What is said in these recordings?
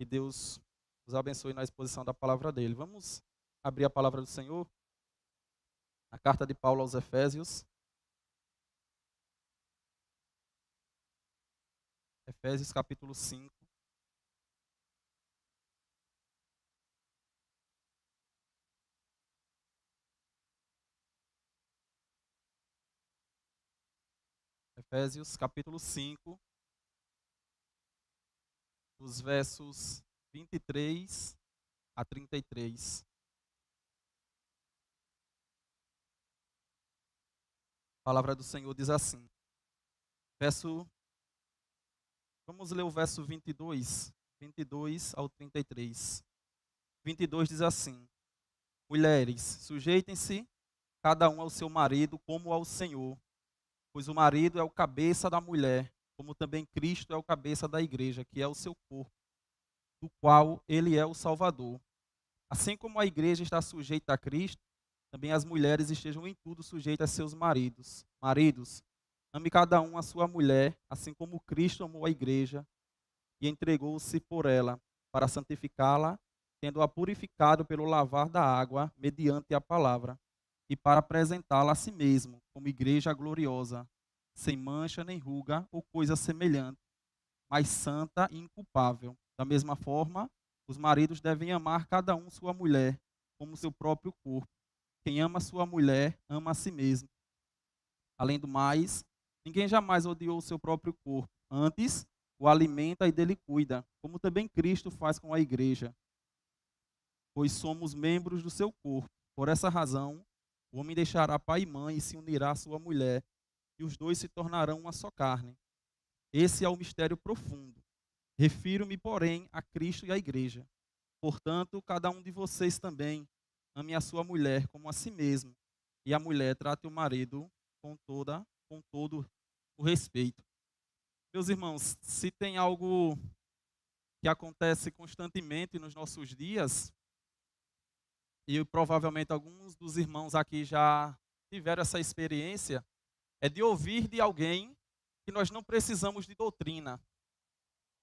Que Deus nos abençoe na exposição da palavra dele. Vamos abrir a palavra do Senhor? A carta de Paulo aos Efésios. Efésios capítulo 5. Efésios capítulo 5, dos versos 23 a 33. A palavra do Senhor diz assim. Verso, vamos ler o verso 22 ao 33. 22 diz assim: Mulheres, sujeitem-se cada um ao seu marido como ao Senhor, pois o marido é o cabeça da mulher, como também Cristo é o cabeça da igreja, que é o seu corpo, do qual ele é o Salvador. Assim como a igreja está sujeita a Cristo, também as mulheres estejam em tudo sujeitas a seus maridos. Maridos, ame cada um a sua mulher, assim como Cristo amou a igreja e entregou-se por ela, para santificá-la, tendo-a purificado pelo lavar da água, mediante a palavra, e para apresentá-la a si mesmo, como igreja gloriosa, sem mancha nem ruga ou coisa semelhante, mas santa e inculpável. Da mesma forma, os maridos devem amar cada um sua mulher, como seu próprio corpo. Quem ama sua mulher, ama a si mesmo. Além do mais, ninguém jamais odiou o seu próprio corpo. Antes, o alimenta e dele cuida, como também Cristo faz com a igreja, pois somos membros do seu corpo. Por essa razão, o homem deixará pai e mãe e se unirá à sua mulher, e os dois se tornarão uma só carne. Esse é o mistério profundo. Refiro-me, porém, a Cristo e à igreja. Portanto, cada um de vocês também ame a sua mulher como a si mesmo, e a mulher trate o marido com todo o respeito. Meus irmãos, se tem algo que acontece constantemente nos nossos dias, e provavelmente alguns dos irmãos aqui já tiveram essa experiência, é de ouvir de alguém que nós não precisamos de doutrina,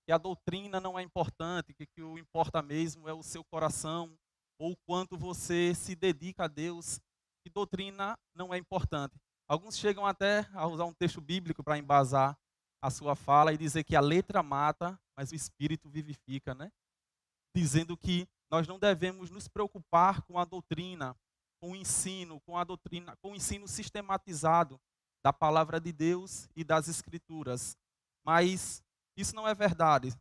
que a doutrina não é importante, que o importa mesmo é o seu coração, ou o quanto você se dedica a Deus, que doutrina não é importante. Alguns chegam até a usar um texto bíblico para embasar a sua fala e dizer que a letra mata, mas o espírito vivifica, né? Dizendo que nós não devemos nos preocupar com a doutrina, com o ensino, com a doutrina, com o ensino sistematizado da palavra de Deus e das escrituras. Mas isso não é verdade.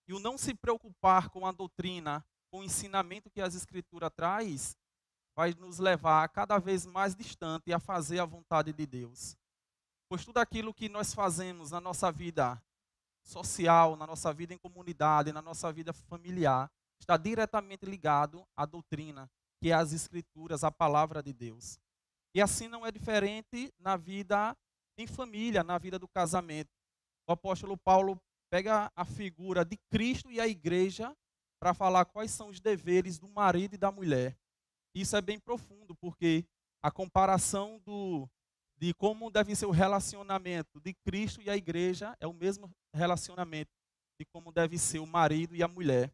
E o não se preocupar com a doutrina, com o ensinamento que as escrituras traz, vai nos levar cada vez mais distante a fazer a vontade de Deus. Pois tudo aquilo que nós fazemos na nossa vida social, na nossa vida em comunidade, na nossa vida familiar, está diretamente ligado à doutrina, que é as escrituras, a palavra de Deus. E assim não é diferente na vida em família, na vida do casamento. O apóstolo Paulo pega a figura de Cristo e a igreja para falar quais são os deveres do marido e da mulher. Isso é bem profundo, porque a comparação de como deve ser o relacionamento de Cristo e a igreja é o mesmo relacionamento de como deve ser o marido e a mulher.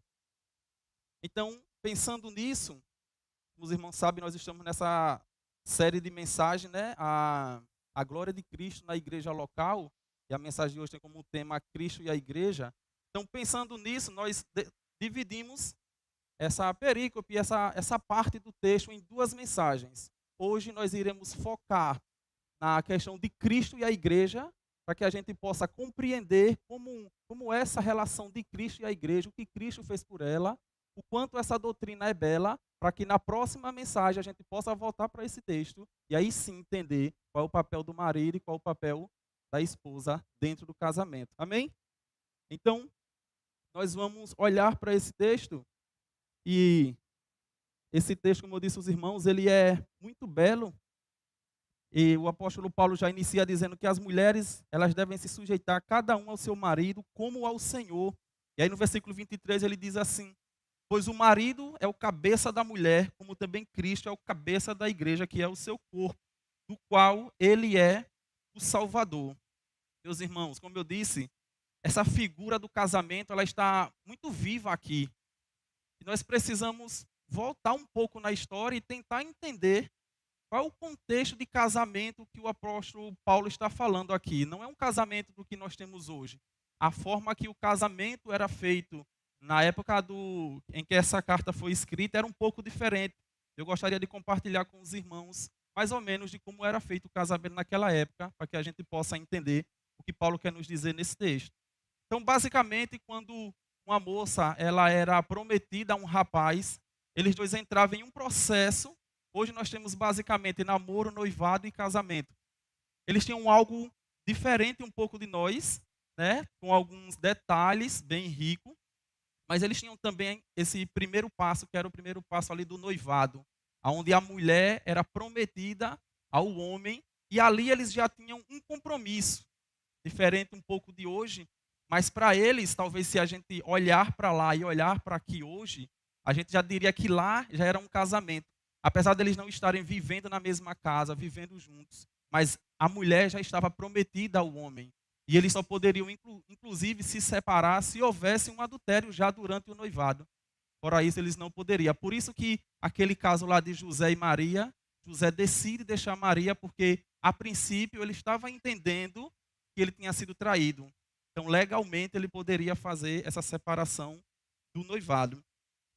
Então, pensando nisso, os irmãos sabem, nós estamos nessa série de mensagens, né? A glória de Cristo na igreja local, e a mensagem de hoje tem como tema Cristo e a igreja. Então, pensando nisso, nós dividimos essa perícope, essa parte do texto em duas mensagens. Hoje nós iremos focar na questão de Cristo e a igreja, para que a gente possa compreender como essa relação de Cristo e a igreja, o que Cristo fez por ela, o quanto essa doutrina é bela, para que na próxima mensagem a gente possa voltar para esse texto e aí sim entender qual é o papel do marido e qual é o papel da esposa dentro do casamento. Amém? Então, nós vamos olhar para esse texto e esse texto, como eu disse aos irmãos, ele é muito belo. E o apóstolo Paulo já inicia dizendo que as mulheres, elas devem se sujeitar cada um ao seu marido como ao Senhor. E aí no versículo 23 ele diz assim: Pois o marido é o cabeça da mulher, como também Cristo é o cabeça da igreja, que é o seu corpo, do qual ele é o Salvador. Meus irmãos, como eu disse, essa figura do casamento, ela está muito viva aqui. E nós precisamos voltar um pouco na história e tentar entender qual é o contexto de casamento que o apóstolo Paulo está falando aqui. Não é um casamento do que nós temos hoje. A forma que o casamento era feito na época em que essa carta foi escrita era um pouco diferente. Eu gostaria de compartilhar com os irmãos mais ou menos de como era feito o casamento naquela época, para que a gente possa entender o que Paulo quer nos dizer nesse texto. Então, basicamente, quando uma moça ela era prometida a um rapaz, eles dois entravam em um processo. Hoje nós temos basicamente namoro, noivado e casamento. Eles tinham algo diferente um pouco de nós, né? Com alguns detalhes bem ricos, mas eles tinham também esse primeiro passo, que era o primeiro passo ali do noivado, onde a mulher era prometida ao homem, e ali eles já tinham um compromisso, diferente um pouco de hoje, mas para eles, talvez se a gente olhar para lá e olhar para aqui hoje, a gente já diria que lá já era um casamento. Apesar deles não estarem vivendo na mesma casa, vivendo juntos, mas a mulher já estava prometida ao homem. E eles só poderiam, inclusive, se separar se houvesse um adultério já durante o noivado. Fora isso, eles não poderiam. Por isso que aquele caso lá de José e Maria, José decide deixar Maria porque, a princípio, ele estava entendendo que ele tinha sido traído. Então, legalmente, ele poderia fazer essa separação do noivado.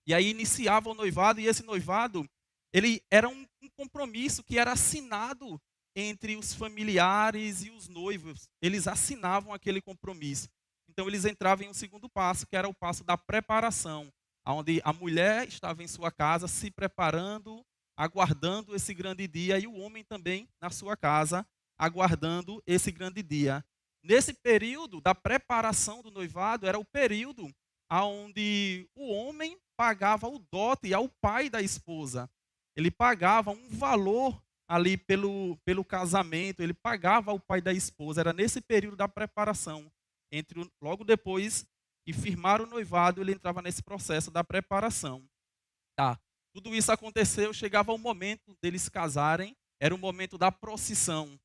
E aí iniciava o noivado, e esse noivado, ele era um compromisso que era assinado entre os familiares e os noivos. Eles assinavam aquele compromisso. Então, eles entravam em um segundo passo, que era o passo da preparação, onde a mulher estava em sua casa se preparando, aguardando esse grande dia, e o homem também na sua casa, aguardando esse grande dia. Nesse período da preparação do noivado, era o período onde o homem pagava o dote ao pai da esposa. Ele pagava um valor ali pelo casamento, ele pagava ao pai da esposa. Era nesse período da preparação. Logo depois de firmar o noivado, ele entrava nesse processo da preparação. Tá. Tudo isso aconteceu, chegava o momento deles casarem, era o momento da procissão.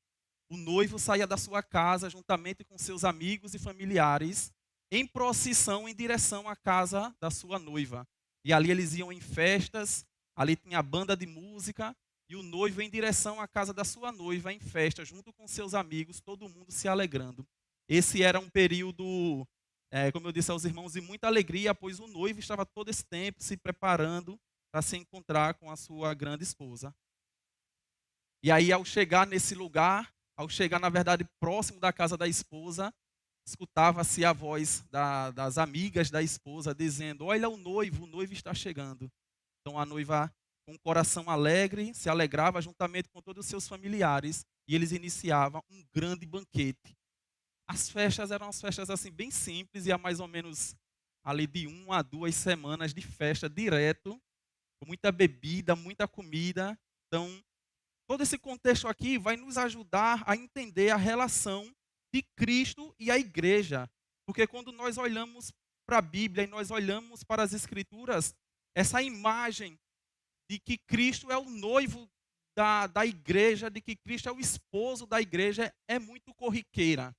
O noivo saía da sua casa juntamente com seus amigos e familiares em procissão em direção à casa da sua noiva. E ali eles iam em festas, ali tinha banda de música, e o noivo em direção à casa da sua noiva em festa, junto com seus amigos, todo mundo se alegrando. Esse era um período, como eu disse aos irmãos, de muita alegria, pois o noivo estava todo esse tempo se preparando para se encontrar com a sua grande esposa. E aí, ao chegar nesse lugar, ao chegar, na verdade, próximo da casa da esposa, escutava-se a voz das amigas da esposa dizendo: olha o noivo está chegando. Então a noiva, com o coração alegre, se alegrava juntamente com todos os seus familiares, e eles iniciavam um grande banquete. As festas eram as festas assim bem simples, e há mais ou menos ali de 1 a 2 semanas de festa direto, com muita bebida, muita comida. Então, todo esse contexto aqui vai nos ajudar a entender a relação de Cristo e a igreja. Porque quando nós olhamos para a Bíblia e nós olhamos para as Escrituras, essa imagem de que Cristo é o noivo da igreja, de que Cristo é o esposo da igreja, é muito corriqueira.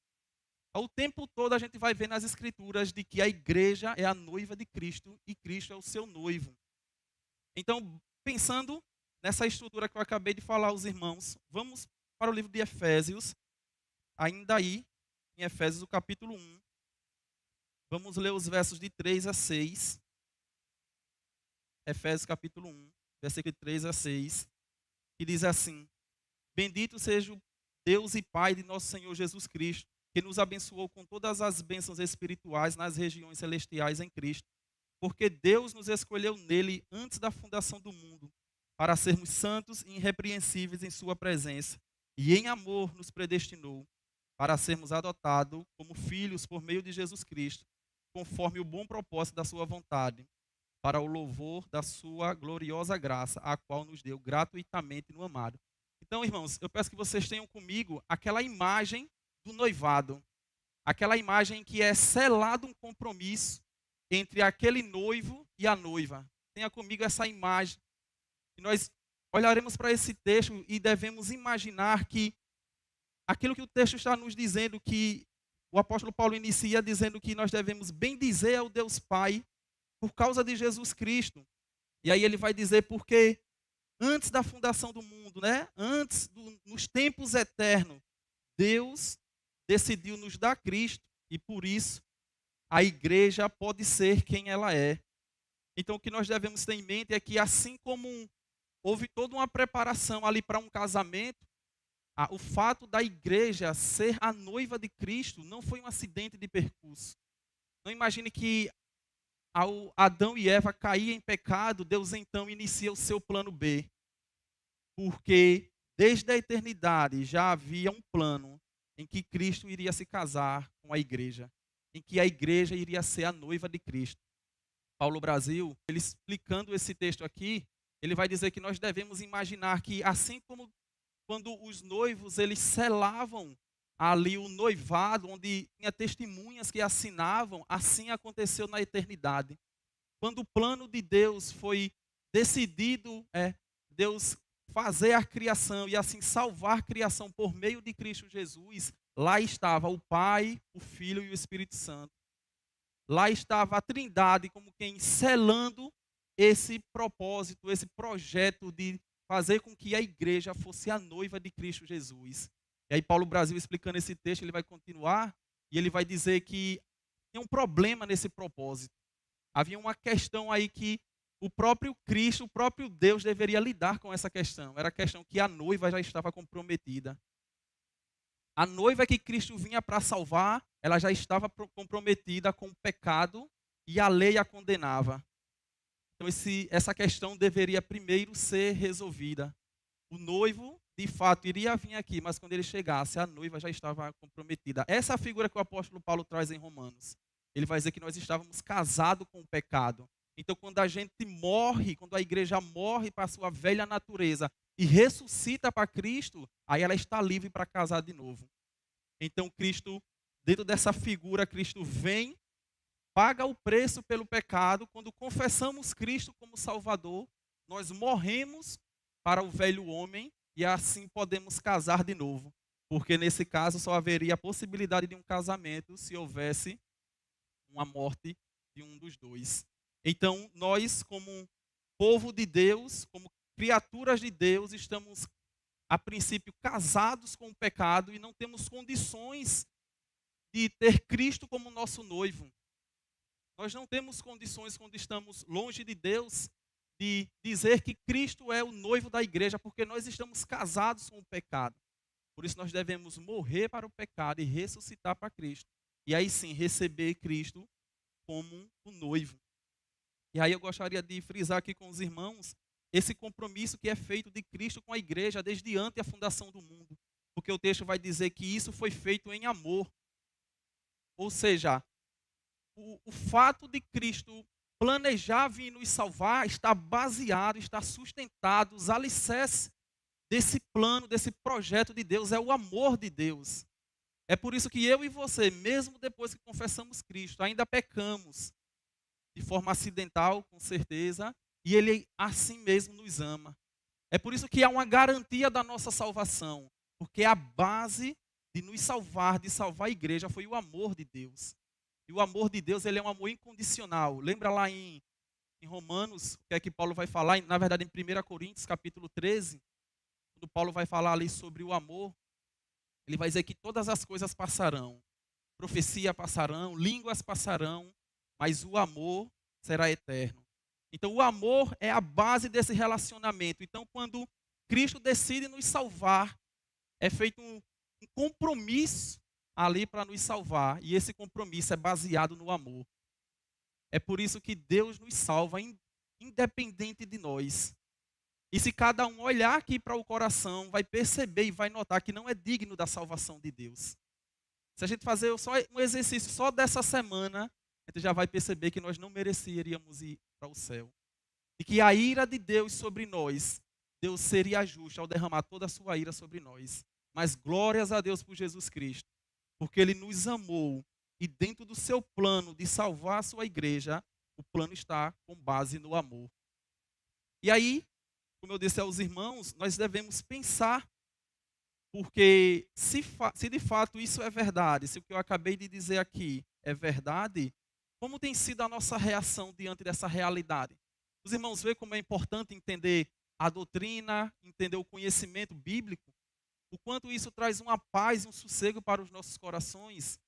O tempo todo a gente vai ver nas Escrituras de que a igreja é a noiva de Cristo e Cristo é o seu noivo. Então, pensando nessa estrutura que eu acabei de falar aos irmãos, vamos para o livro de Efésios, ainda aí, em Efésios, o capítulo 1. Vamos ler os versos de 3 a 6. Efésios, capítulo 1, versículo de 3 a 6, que diz assim: Bendito seja o Deus e Pai de nosso Senhor Jesus Cristo, que nos abençoou com todas as bênçãos espirituais nas regiões celestiais em Cristo, porque Deus nos escolheu nele antes da fundação do mundo, para sermos santos e irrepreensíveis em sua presença, e em amor nos predestinou, para sermos adotados como filhos por meio de Jesus Cristo, conforme o bom propósito da sua vontade, para o louvor da sua gloriosa graça, a qual nos deu gratuitamente no amado. Então, irmãos, eu peço que vocês tenham comigo aquela imagem do noivado, aquela imagem que é selado um compromisso entre aquele noivo e a noiva. Tenha comigo essa imagem. E nós olharemos para esse texto e devemos imaginar que aquilo que o texto está nos dizendo, que o apóstolo Paulo inicia dizendo que nós devemos bendizer ao Deus Pai por causa de Jesus Cristo. E aí ele vai dizer porque antes da fundação do mundo, né? Nos tempos eternos, Deus decidiu nos dar Cristo e por isso a igreja pode ser quem ela é. Então o que nós devemos ter em mente é que assim como houve toda uma preparação ali para um casamento, o fato da igreja ser a noiva de Cristo não foi um acidente de percurso. Não imagine que ao Adão e Eva caírem em pecado, Deus então inicia o seu plano B. Porque desde a eternidade já havia um plano em que Cristo iria se casar com a igreja, em que a igreja iria ser a noiva de Cristo. Paulo Brasil, ele explicando esse texto aqui, ele vai dizer que nós devemos imaginar que assim como quando os noivos eles selavam ali o noivado, onde tinha testemunhas que assinavam, assim aconteceu na eternidade. Quando o plano de Deus foi decidido, Deus fazer a criação e assim salvar a criação por meio de Cristo Jesus, lá estava o Pai, o Filho e o Espírito Santo. Lá estava a Trindade como quem selando esse propósito, esse projeto de fazer com que a igreja fosse a noiva de Cristo Jesus. E aí Paulo Brasil explicando esse texto, ele vai continuar e ele vai dizer que tem um problema nesse propósito. Havia uma questão aí que o próprio Cristo, o próprio Deus deveria lidar com essa questão. Era a questão que a noiva já estava comprometida. A noiva que Cristo vinha para salvar, ela já estava comprometida com o pecado e a lei a condenava. Então essa questão deveria primeiro ser resolvida. O noivo, de fato, iria vir aqui, mas quando ele chegasse, a noiva já estava comprometida. Essa é a figura que o apóstolo Paulo traz em Romanos. Ele vai dizer que nós estávamos casados com o pecado. Então, quando a gente morre, quando a igreja morre para a sua velha natureza e ressuscita para Cristo, aí ela está livre para casar de novo. Então, Cristo, dentro dessa figura, Cristo vem, paga o preço pelo pecado. Quando confessamos Cristo como Salvador, nós morremos para o velho homem e assim podemos casar de novo. Porque nesse caso só haveria a possibilidade de um casamento se houvesse uma morte de um dos dois. Então, nós, como povo de Deus, como criaturas de Deus, estamos, a princípio, casados com o pecado e não temos condições de ter Cristo como nosso noivo. Nós não temos condições, quando estamos longe de Deus, de dizer que Cristo é o noivo da igreja, porque nós estamos casados com o pecado. Por isso, nós devemos morrer para o pecado e ressuscitar para Cristo. E aí sim, receber Cristo como o noivo. E aí eu gostaria de frisar aqui com os irmãos esse compromisso que é feito de Cristo com a igreja desde antes da fundação do mundo. Porque o texto vai dizer que isso foi feito em amor. Ou seja, o fato de Cristo planejar vir nos salvar está baseado, está sustentado, os alicerces desse plano, desse projeto de Deus, é o amor de Deus. É por isso que eu e você, mesmo depois que confessamos Cristo, ainda pecamos de forma acidental, com certeza, e Ele assim mesmo nos ama. É por isso que há uma garantia da nossa salvação, porque a base de nos salvar, de salvar a igreja, foi o amor de Deus. E o amor de Deus, ele é um amor incondicional. Lembra lá em Romanos, o que é que Paulo vai falar? Na verdade, em 1 Coríntios, capítulo 13, quando Paulo vai falar ali sobre o amor, ele vai dizer que todas as coisas passarão. Profecia passarão, línguas passarão, mas o amor será eterno. Então, o amor é a base desse relacionamento. Então, quando Cristo decide nos salvar, é feito um compromisso ali para nos salvar. E esse compromisso é baseado no amor. É por isso que Deus nos salva, independente de nós. E se cada um olhar aqui para o coração, vai perceber e vai notar que não é digno da salvação de Deus. Se a gente fazer só um exercício só dessa semana, a gente já vai perceber que nós não mereceríamos ir para o céu. E que a ira de Deus sobre nós, Deus seria justo ao derramar toda a sua ira sobre nós. Mas glórias a Deus por Jesus Cristo, porque Ele nos amou e dentro do seu plano de salvar a sua igreja, o plano está com base no amor. E aí, como eu disse aos irmãos, nós devemos pensar Porque se de fato isso é verdade, se o que eu acabei de dizer aqui é verdade, como tem sido a nossa reação diante dessa realidade? Os irmãos veem como é importante entender a doutrina, entender o conhecimento bíblico, o quanto isso traz uma paz e um sossego para os nossos corações.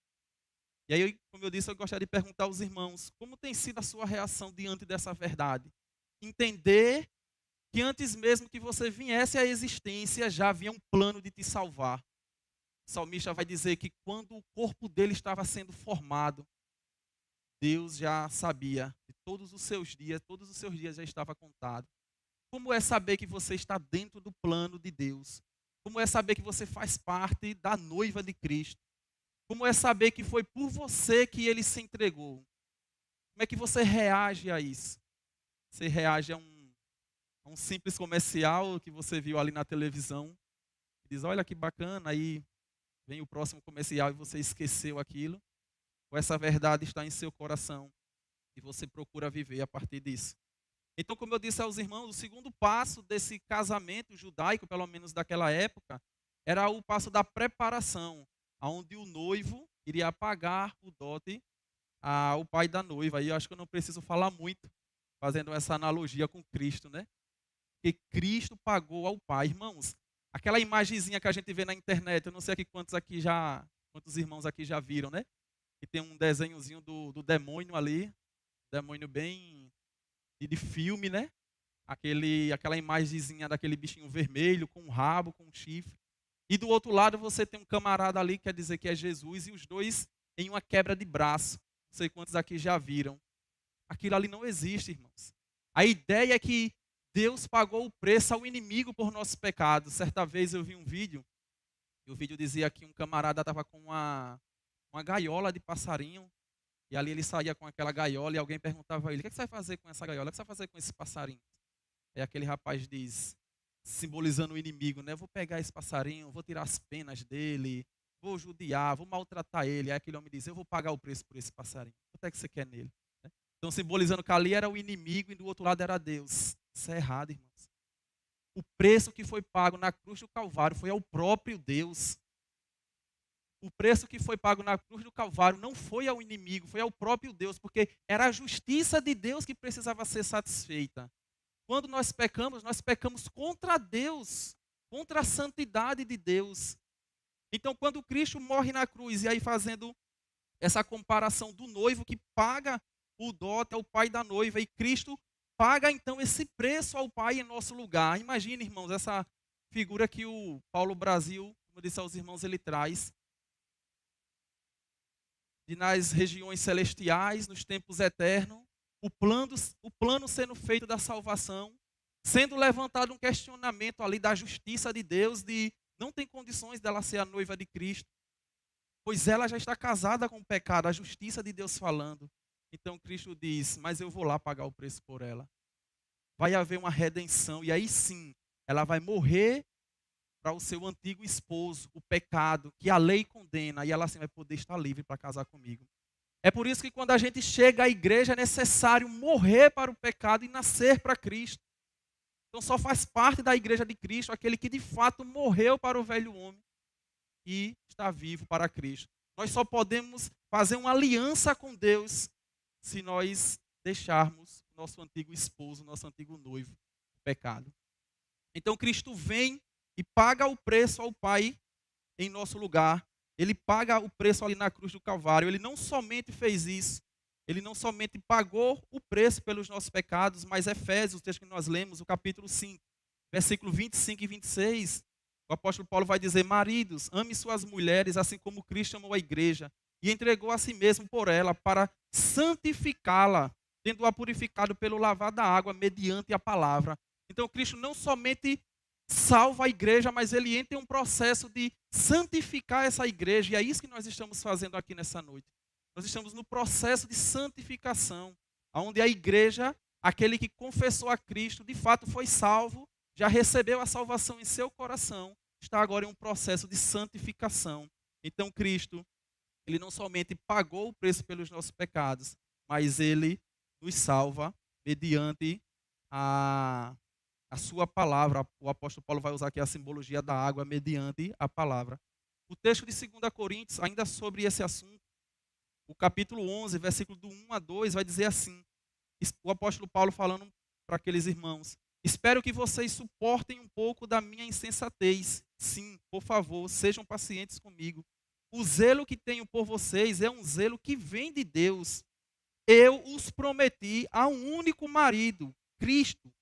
E aí, como eu disse, eu gostaria de perguntar aos irmãos, como tem sido a sua reação diante dessa verdade? Entender que antes mesmo que você viesse à existência, já havia um plano de te salvar. O salmista vai dizer que quando o corpo dele estava sendo formado, Deus já sabia de todos os seus dias já estava contado. Como é saber que você está dentro do plano de Deus? Como é saber que você faz parte da noiva de Cristo? Como é saber que foi por você que ele se entregou? Como é que você reage a isso? Você reage a um simples comercial que você viu ali na televisão, diz, olha que bacana, aí vem o próximo comercial e você esqueceu aquilo, ou essa verdade está em seu coração e você procura viver a partir disso. Então, como eu disse aos irmãos, o segundo passo desse casamento judaico, pelo menos daquela época, era o passo da preparação, onde o noivo iria pagar o dote ao pai da noiva. Aí eu acho que eu não preciso falar muito, fazendo essa analogia com Cristo, né? Que Cristo pagou ao Pai. Irmãos, aquela imagenzinha que a gente vê na internet, eu não sei aqui quantos irmãos aqui já viram, né? Que tem um desenhozinho do demônio ali, demônio bem de filme, né? Aquela imagenzinha daquele bichinho vermelho, com um rabo, com um chifre. E do outro lado você tem um camarada ali, que quer dizer que é Jesus, e os dois em uma quebra de braço. Não sei quantos aqui já viram. Aquilo ali não existe, irmãos. A ideia é que Deus pagou o preço ao inimigo por nossos pecados. Certa vez eu vi um vídeo, e o vídeo dizia que um camarada estava com uma gaiola de passarinho, e ali ele saía com aquela gaiola, e alguém perguntava a ele, o que você vai fazer com essa gaiola? O que você vai fazer com esse passarinho? Aí aquele rapaz diz, simbolizando o inimigo, né? Vou pegar esse passarinho, vou tirar as penas dele, vou judiar, vou maltratar ele. Aí aquele homem diz, eu vou pagar o preço por esse passarinho. Quanto é que você quer nele? Então, simbolizando que ali era o inimigo e do outro lado era Deus. Isso é errado, irmãos. O preço que foi pago na cruz do Calvário foi ao próprio Deus. O preço que foi pago na cruz do Calvário não foi ao inimigo, foi ao próprio Deus, porque era a justiça de Deus que precisava ser satisfeita. Quando nós pecamos contra Deus, contra a santidade de Deus. Então, quando Cristo morre na cruz, e aí fazendo essa comparação do noivo que paga o dote ao pai da noiva, e Cristo paga então esse preço ao pai em nosso lugar. Imagine, irmãos, essa figura que o Paulo Brasil, como eu disse aos irmãos, ele traz, de nas regiões celestiais, nos tempos eternos, o plano sendo feito da salvação, sendo levantado um questionamento ali da justiça de Deus, de não tem condições dela ser a noiva de Cristo, pois ela já está casada com o pecado, a justiça de Deus falando. Então Cristo diz, mas eu vou lá pagar o preço por ela. Vai haver uma redenção, e aí sim, ela vai morrer para o seu antigo esposo, o pecado, que a lei condena, e ela assim vai poder estar livre para casar comigo. É por isso que quando a gente chega à igreja é necessário morrer para o pecado e nascer para Cristo. Então só faz parte da igreja de Cristo aquele que de fato morreu para o velho homem e está vivo para Cristo. Nós só podemos fazer uma aliança com Deus se nós deixarmos nosso antigo esposo, nosso antigo noivo, o pecado. Então Cristo vem e paga o preço ao Pai em nosso lugar. Ele paga o preço ali na cruz do Calvário. Ele não somente fez isso, ele não somente pagou o preço pelos nossos pecados, mas Efésios, o texto que nós lemos, o capítulo 5, versículo 25 e 26, o apóstolo Paulo vai dizer, maridos, ame suas mulheres, assim como Cristo amou a igreja, e entregou a si mesmo por ela, para santificá-la, tendo-a purificado pelo lavar da água, mediante a palavra. Então Cristo não somente salva a igreja, mas ele entra em um processo de santificar essa igreja, e é isso que nós estamos fazendo aqui nessa noite. Nós estamos no processo de santificação, onde a igreja, aquele que confessou a Cristo, de fato foi salvo, já recebeu a salvação em seu coração, está agora em um processo de santificação. Então Cristo, ele não somente pagou o preço pelos nossos pecados, mas ele nos salva mediante a a sua palavra. O apóstolo Paulo vai usar aqui a simbologia da água mediante a palavra. O texto de 2 Coríntios, ainda sobre esse assunto, o capítulo 11, versículo do 1 a 2, vai dizer assim, o apóstolo Paulo falando para aqueles irmãos: espero que vocês suportem um pouco da minha insensatez. Sim, por favor, sejam pacientes comigo. O zelo que tenho por vocês é um zelo que vem de Deus. Eu os prometi a um único marido, Cristo,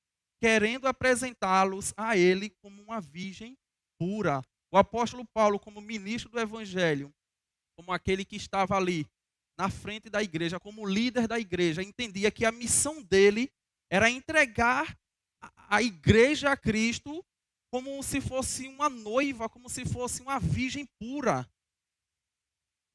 querendo apresentá-los a Ele como uma virgem pura. O apóstolo Paulo, como ministro do Evangelho, como aquele que estava ali na frente da igreja, como líder da igreja, entendia que a missão dele era entregar a igreja a Cristo como se fosse uma noiva, como se fosse uma virgem pura.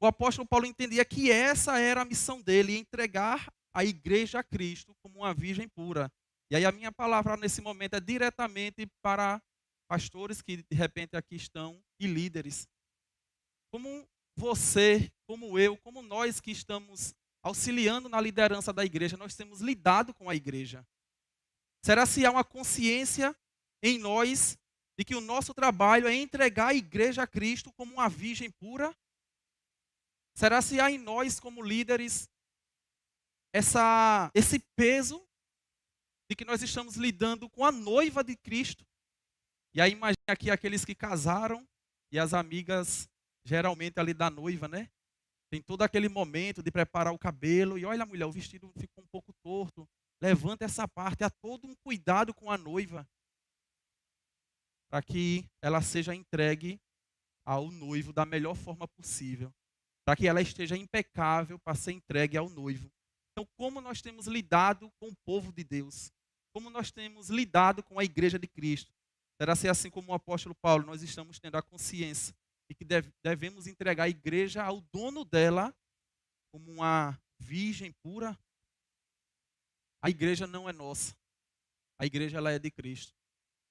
O apóstolo Paulo entendia que essa era a missão dele, entregar a igreja a Cristo como uma virgem pura. E aí a minha palavra nesse momento é diretamente para pastores que de repente aqui estão e líderes. Como você, como eu, como nós que estamos auxiliando na liderança da igreja, nós temos lidado com a igreja. Será se há uma consciência em nós de que o nosso trabalho é entregar a igreja a Cristo como uma virgem pura? Será se há em nós, como líderes, esse peso de que nós estamos lidando com a noiva de Cristo? E aí imagine aqui aqueles que casaram e as amigas, geralmente ali da noiva, né? Tem todo aquele momento de preparar o cabelo e olha, mulher, o vestido ficou um pouco torto. Levanta essa parte, há todo um cuidado com a noiva para que ela seja entregue ao noivo da melhor forma possível, para que ela esteja impecável para ser entregue ao noivo. Então, como nós temos lidado com o povo de Deus? Como nós temos lidado com a igreja de Cristo? Será ser assim como o apóstolo Paulo, nós estamos tendo a consciência de que devemos entregar a igreja ao dono dela como uma virgem pura? A igreja não é nossa. A igreja ela é de Cristo.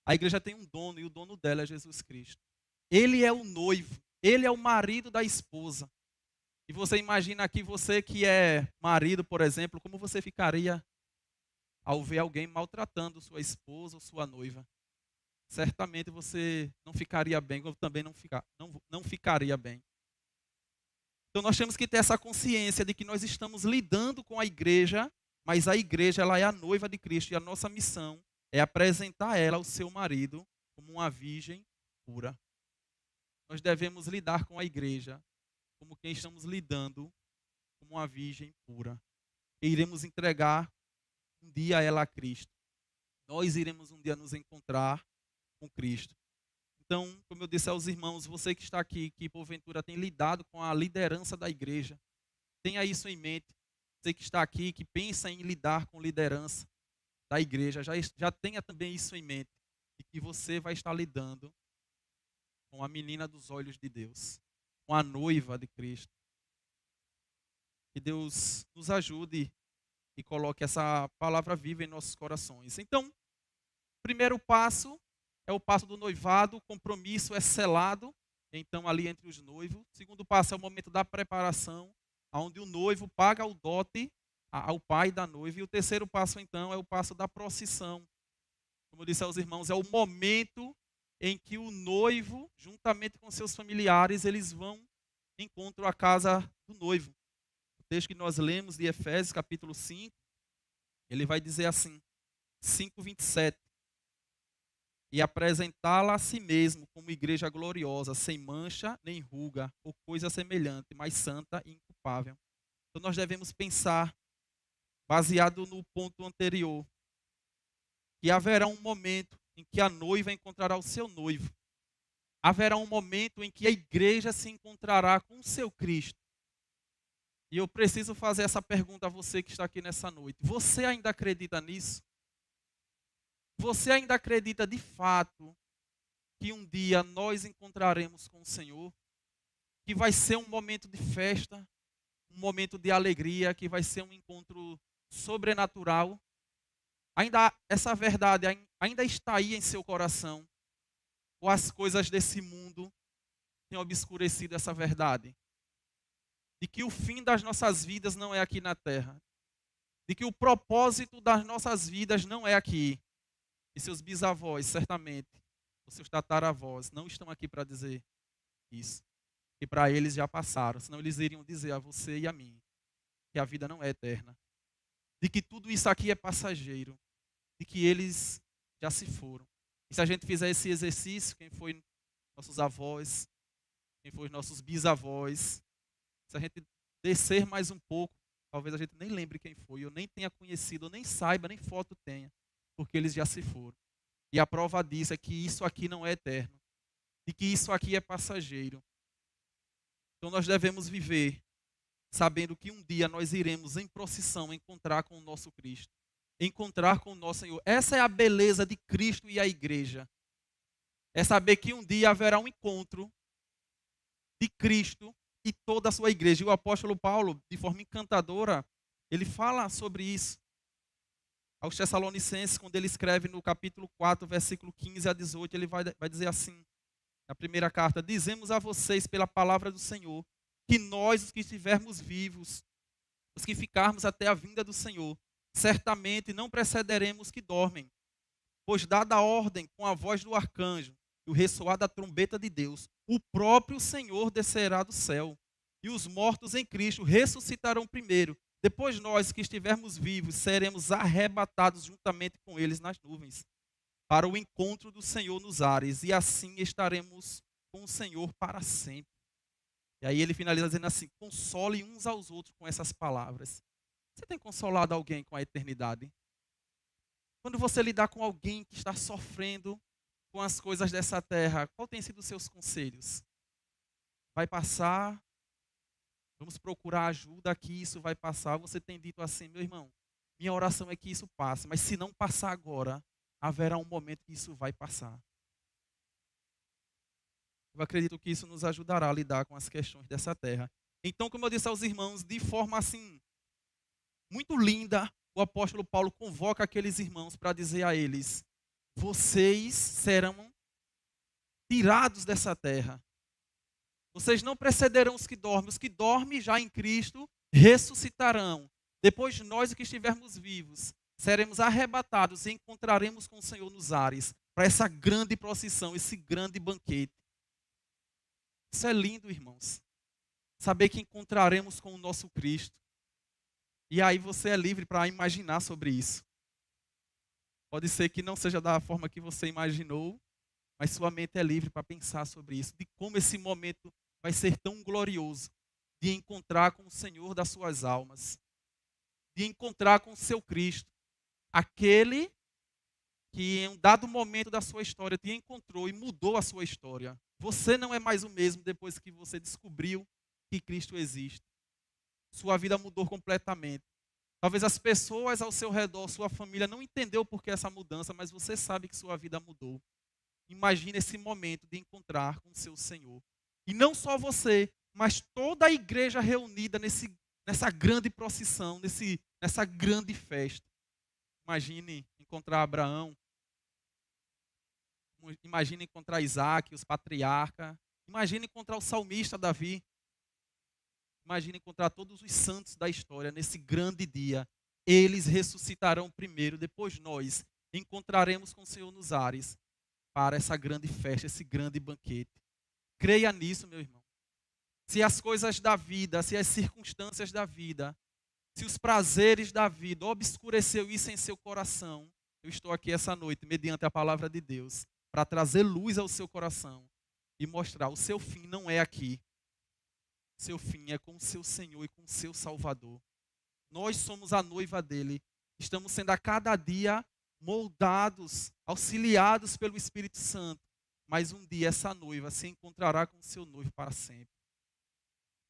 A igreja tem um dono e o dono dela é Jesus Cristo. Ele é o noivo, ele é o marido da esposa. E você imagina aqui, você que é marido, por exemplo, como você ficaria ao ver alguém maltratando sua esposa ou sua noiva? Certamente você não ficaria bem, ou também não ficaria bem. Então nós temos que ter essa consciência de que nós estamos lidando com a igreja, mas a igreja ela é a noiva de Cristo e a nossa missão é apresentar ela ao seu marido como uma virgem pura. Nós devemos lidar com a igreja como quem estamos lidando como uma virgem pura. E iremos entregar um dia ela a Cristo. Nós iremos um dia nos encontrar com Cristo. Então, como eu disse aos irmãos, você que está aqui, que porventura tem lidado com a liderança da igreja, tenha isso em mente. Você que está aqui, que pensa em lidar com liderança da igreja, já tenha também isso em mente, de que você vai estar lidando com a menina dos olhos de Deus, com a noiva de Cristo. Que Deus nos ajude e coloque essa palavra viva em nossos corações. Então, primeiro passo é o passo do noivado, o compromisso é selado, então ali entre os noivos. O segundo passo é o momento da preparação, onde o noivo paga o dote ao pai da noiva. E o terceiro passo, então, é o passo da procissão. Como eu disse aos irmãos, é o momento em que o noivo, juntamente com seus familiares, eles vão encontrar a casa do noivo. O texto que nós lemos de Efésios, capítulo 5, ele vai dizer assim, 5:27. E apresentá-la a si mesmo como igreja gloriosa, sem mancha nem ruga, ou coisa semelhante, mas santa e inculpável. Então nós devemos pensar, baseado no ponto anterior, que haverá um momento em que a noiva encontrará o seu noivo. Haverá um momento em que a igreja se encontrará com o seu Cristo. E eu preciso fazer essa pergunta a você que está aqui nessa noite. Você ainda acredita nisso? Você ainda acredita de fato que um dia nós encontraremos com o Senhor? Que vai ser um momento de festa, um momento de alegria, que vai ser um encontro sobrenatural? Ainda essa verdade ainda está aí em seu coração? Ou as coisas desse mundo têm obscurecido essa verdade? De que o fim das nossas vidas não é aqui na terra. De que o propósito das nossas vidas não é aqui. E seus bisavós, certamente, os seus tataravós, não estão aqui para dizer isso. Que para eles já passaram, senão eles iriam dizer a você e a mim que a vida não é eterna. De que tudo isso aqui é passageiro. De que eles já se foram. E se a gente fizer esse exercício, quem foi nossos avós, quem foi nossos bisavós, se a gente descer mais um pouco, talvez a gente nem lembre quem foi, eu nem tenha conhecido, eu nem saiba, nem foto tenha, porque eles já se foram. E a prova disso é que isso aqui não é eterno, e que isso aqui é passageiro. Então nós devemos viver sabendo que um dia nós iremos em procissão encontrar com o nosso Cristo, encontrar com o nosso Senhor. Essa é a beleza de Cristo e a igreja. É saber que um dia haverá um encontro de Cristo e toda a sua igreja. E o apóstolo Paulo, de forma encantadora, ele fala sobre isso. Aos Tessalonicenses, quando ele escreve no capítulo 4, versículo 15 a 18, ele vai dizer assim, na primeira carta: dizemos a vocês pela palavra do Senhor, que nós, os que estivermos vivos, os que ficarmos até a vinda do Senhor, certamente não precederemos que dormem. Pois dada a ordem com a voz do arcanjo e o ressoar da trombeta de Deus, o próprio Senhor descerá do céu, e os mortos em Cristo ressuscitarão primeiro. Depois nós, que estivermos vivos, seremos arrebatados juntamente com eles nas nuvens, para o encontro do Senhor nos ares, e assim estaremos com o Senhor para sempre. E aí ele finaliza dizendo assim: console uns aos outros com essas palavras. Você tem consolado alguém com a eternidade? Quando você lidar com alguém que está sofrendo com as coisas dessa terra, qual tem sido os seus conselhos? Vai passar? Vamos procurar ajuda que isso vai passar. Você tem dito assim: meu irmão, minha oração é que isso passe, mas se não passar agora, haverá um momento que isso vai passar. Eu acredito que isso nos ajudará a lidar com as questões dessa terra. Então, como eu disse aos irmãos, de forma assim, muito linda, o apóstolo Paulo convoca aqueles irmãos para dizer a eles: vocês serão tirados dessa terra. Vocês não precederão os que dormem já em Cristo ressuscitarão. Depois nós que estivermos vivos, seremos arrebatados e encontraremos com o Senhor nos ares, para essa grande procissão, esse grande banquete. Isso é lindo, irmãos. Saber que encontraremos com o nosso Cristo. E aí você é livre para imaginar sobre isso. Pode ser que não seja da forma que você imaginou, mas sua mente é livre para pensar sobre isso, de como esse momento vai ser tão glorioso, de encontrar com o Senhor das suas almas, de encontrar com o seu Cristo, aquele que em um dado momento da sua história te encontrou e mudou a sua história. Você não é mais o mesmo depois que você descobriu que Cristo existe. Sua vida mudou completamente. Talvez as pessoas ao seu redor, sua família, não entendeu por que essa mudança, mas você sabe que sua vida mudou. Imagine esse momento de encontrar com o seu Senhor. E não só você, mas toda a igreja reunida nessa grande procissão, nessa grande festa. Imagine encontrar Abraão. Imagine encontrar Isaac, os patriarcas. Imagine encontrar o salmista Davi. Imagine encontrar todos os santos da história nesse grande dia. Eles ressuscitarão primeiro, depois nós encontraremos com o Senhor nos ares para essa grande festa, esse grande banquete. Creia nisso, meu irmão. Se as coisas da vida, se as circunstâncias da vida, se os prazeres da vida obscureceu isso em seu coração, eu estou aqui essa noite, mediante a palavra de Deus, para trazer luz ao seu coração e mostrar: o seu fim não é aqui. Seu fim é com o seu Senhor e com o seu Salvador. Nós somos a noiva dele. Estamos sendo a cada dia moldados, auxiliados pelo Espírito Santo. Mas um dia essa noiva se encontrará com o seu noivo para sempre.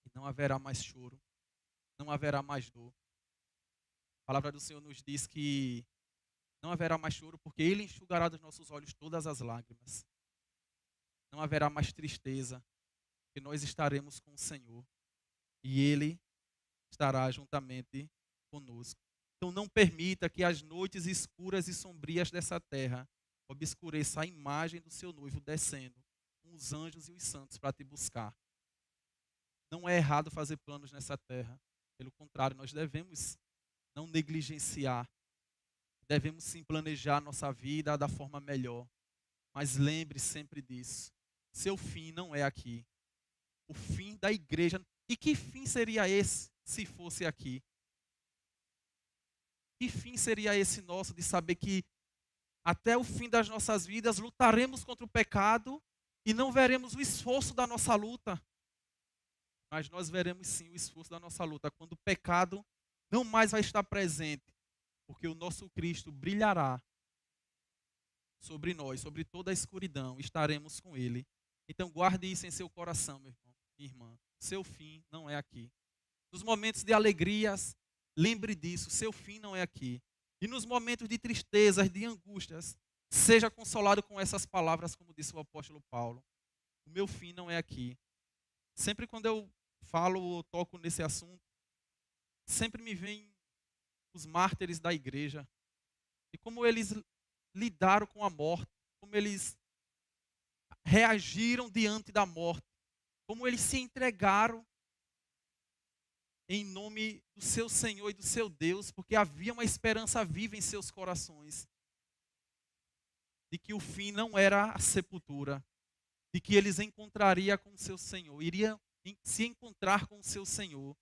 E não haverá mais choro, não haverá mais dor. A palavra do Senhor nos diz que não haverá mais choro, porque Ele enxugará dos nossos olhos todas as lágrimas. Não haverá mais tristeza, porque nós estaremos com o Senhor. E Ele estará juntamente conosco. Então não permita que as noites escuras e sombrias dessa terra obscureça a imagem do seu noivo descendo com os anjos e os santos para te buscar. Não é errado fazer planos nessa terra. Pelo contrário, nós devemos não negligenciar Devemos sim planejar nossa vida da forma melhor. Mas lembre sempre disso. Seu fim não é aqui. O fim da igreja. E que fim seria esse se fosse aqui? Que fim seria esse nosso de saber que até o fim das nossas vidas lutaremos contra o pecado e não veremos o esforço da nossa luta? Mas nós veremos sim o esforço da nossa luta quando o pecado não mais vai estar presente, porque o nosso Cristo brilhará sobre nós, sobre toda a escuridão, estaremos com Ele. Então guarde isso em seu coração, meu irmão, minha irmã. Seu fim não é aqui. Nos momentos de alegrias, lembre disso, seu fim não é aqui. E nos momentos de tristezas, de angústias, seja consolado com essas palavras, como disse o apóstolo Paulo. O meu fim não é aqui. Sempre quando eu falo ou toco nesse assunto, sempre me vem os mártires da igreja. E como eles lidaram com a morte, como eles reagiram diante da morte, como eles se entregaram em nome do seu Senhor e do seu Deus, porque havia uma esperança viva em seus corações, de que o fim não era a sepultura, de que eles encontrariam com o seu Senhor, iriam se encontrar com o seu Senhor.